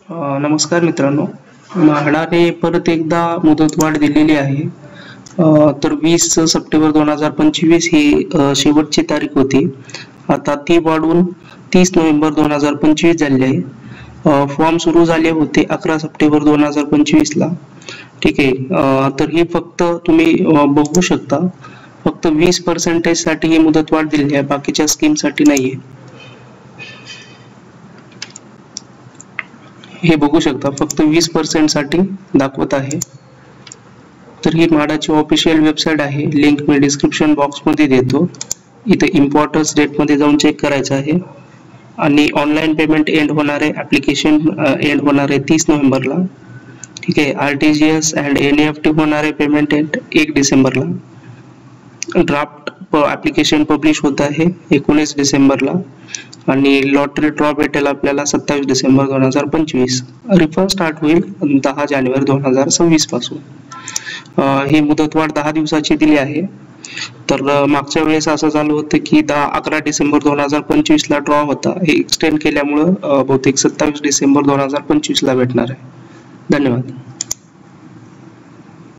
नमस्कार मित्रांनो, म्हाडाने परत एकदा मुदतवाढ दिलेली आहे. तर 20 सप्टेंबर 2025 ही शेवटची तारीख होती. आता ती वाढून 30 नोव्हेंबर 2025 झाली आहे. फॉर्म सुरू झाले होते 11 सप्टेंबर 2025 ला. ठीक आहे. तर ही फक्त तुम्ही बघू शकता, फक्त 20% साठी ही मुदतवाढ दिलेली आहे, बाकीच्या स्कीम साठी नाहीये. हे बघू शकता, फक्त 20% साठी दाखवत आहे. तर ही म्हाडाची ऑफिशियल वेबसाईट आहे, लिंक मी डिस्क्रिप्शन बॉक्स मध्ये देतो. इथे इम्पॉर्टन्स डेट मध्ये जाऊन चेक करायचं आहे. आणि ऑनलाईन पेमेंट एंड होणार आहे, ऍप्लिकेशन एंड होणार आहे 30 नोव्हेंबरला. ठीक आहे. RTGS अँड NEFT होणार आहे पेमेंट एंड 1 डिसेंबरला. ड्राफ्ट ऍप्लिकेशन पब्लिश होत आहे 19 डिसेंबरला. आणि लॉटरी ड्रॉ भेटेल आपल्याला 27 डिसेंबर 2025. रिफंड स्टार्ट होईल 10 जानेवारी 2026 पासून. ही मुदतवाढ 10 दिवसाची दिली आहे. तर मागच्या वेळेस असं झालं होतं की 11 डिसेंबर 2025 ला ड्रॉ होता, हे एक्सटेंड केल्यामुळे बहुतेक 27 डिसेंबर 2025 ला भेटणार आहे. धन्यवाद.